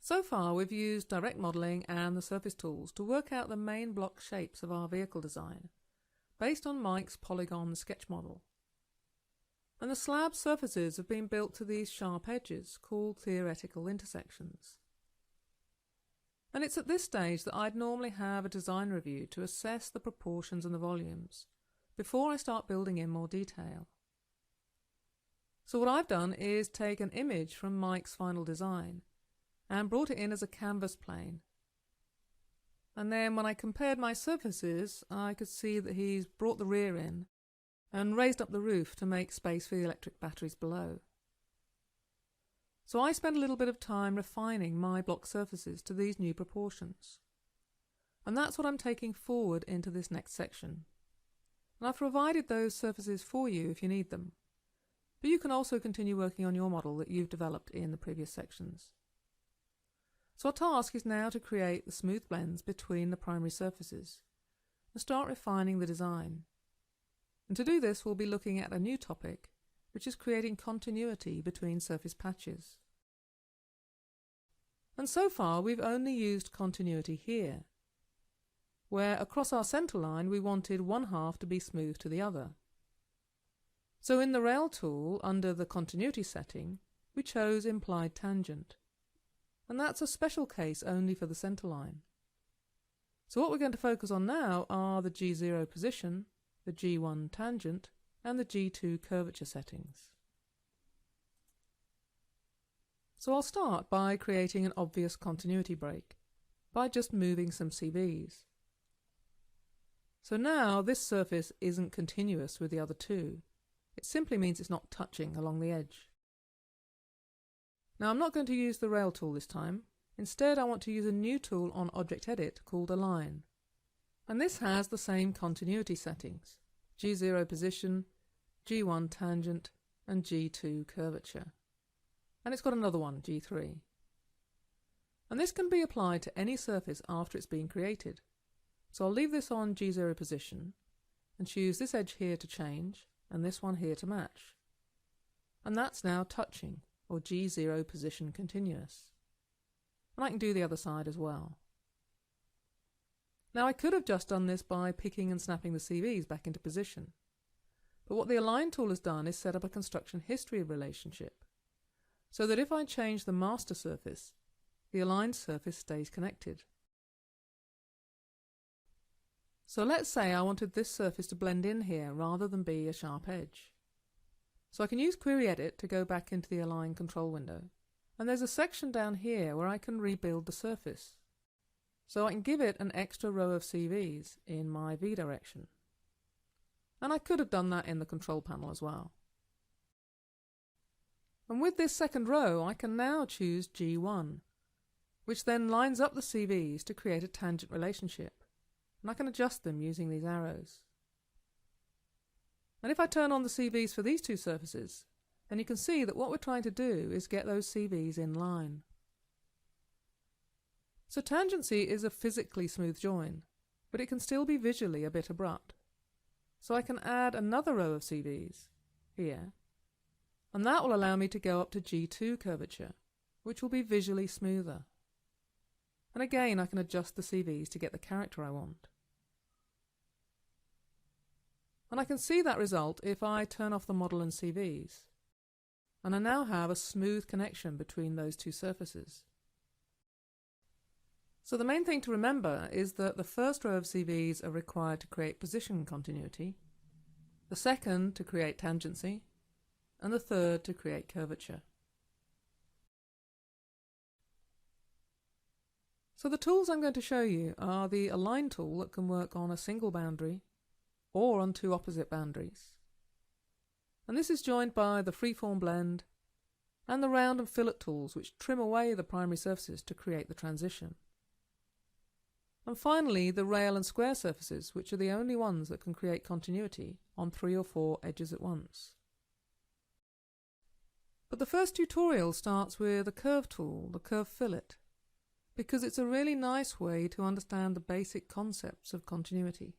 So far we've used direct modelling and the surface tools to work out the main block shapes of our vehicle design, based on Mike's polygon sketch model. And the slab surfaces have been built to these sharp edges, called theoretical intersections. And it's at this stage that I'd normally have a design review to assess the proportions and the volumes, before I start building in more detail. So what I've done is take an image from Mike's final design, and brought it in as a canvas plane. And then when I compared my surfaces, I could see that he's brought the rear in and raised up the roof to make space for the electric batteries below. So I spent a little bit of time refining my block surfaces to these new proportions. And that's what I'm taking forward into this next section. And I've provided those surfaces for you if you need them. But you can also continue working on your model that you've developed in the previous sections. So our task is now to create the smooth blends between the primary surfaces and start refining the design. And to do this, we'll be looking at a new topic, which is creating continuity between surface patches. And so far we've only used continuity here, where across our centre line we wanted one half to be smooth to the other. So in the Rail tool, under the continuity setting, we chose implied tangent. And that's a special case only for the centre line. So what we're going to focus on now are the G0 position, the G1 tangent, and the G2 curvature settings. So I'll start by creating an obvious continuity break, by just moving some CVs. So now this surface isn't continuous with the other two. It simply means it's not touching along the edge. Now I'm not going to use the Rail tool this time. Instead I want to use a new tool on Object Edit called Align. And this has the same continuity settings: G0 position, G1 tangent, and G2 curvature. And it's got another one, G3. And this can be applied to any surface after it's been created. So I'll leave this on G0 position and choose this edge here to change and this one here to match. And that's now touching, or G0 position continuous. And I can do the other side as well. Now I could have just done this by picking and snapping the CVs back into position. But what the Align tool has done is set up a construction history relationship, so that if I change the master surface, the aligned surface stays connected. So let's say I wanted this surface to blend in here rather than be a sharp edge. So I can use Query Edit to go back into the Align control window, and there's a section down here where I can rebuild the surface. So I can give it an extra row of CVs in my V direction. And I could have done that in the control panel as well. And with this second row I can now choose G1, which then lines up the CVs to create a tangent relationship, and I can adjust them using these arrows. And if I turn on the CVs for these two surfaces, then you can see that what we're trying to do is get those CVs in line. So tangency is a physically smooth join, but it can still be visually a bit abrupt. So I can add another row of CVs here, and that will allow me to go up to G2 curvature, which will be visually smoother. And again I can adjust the CVs to get the character I want. And I can see that result if I turn off the model and CVs. And I now have a smooth connection between those two surfaces. So the main thing to remember is that the first row of CVs are required to create position continuity, the second to create tangency, and the third to create curvature. So the tools I'm going to show you are the Align tool that can work on a single boundary or on two opposite boundaries. And this is joined by the Freeform Blend and the Round and Fillet tools, which trim away the primary surfaces to create the transition. And finally the Rail and Square surfaces, which are the only ones that can create continuity on 3 or 4 edges at once. But the first tutorial starts with a Curve tool, the Curve Fillet, because it's a really nice way to understand the basic concepts of continuity.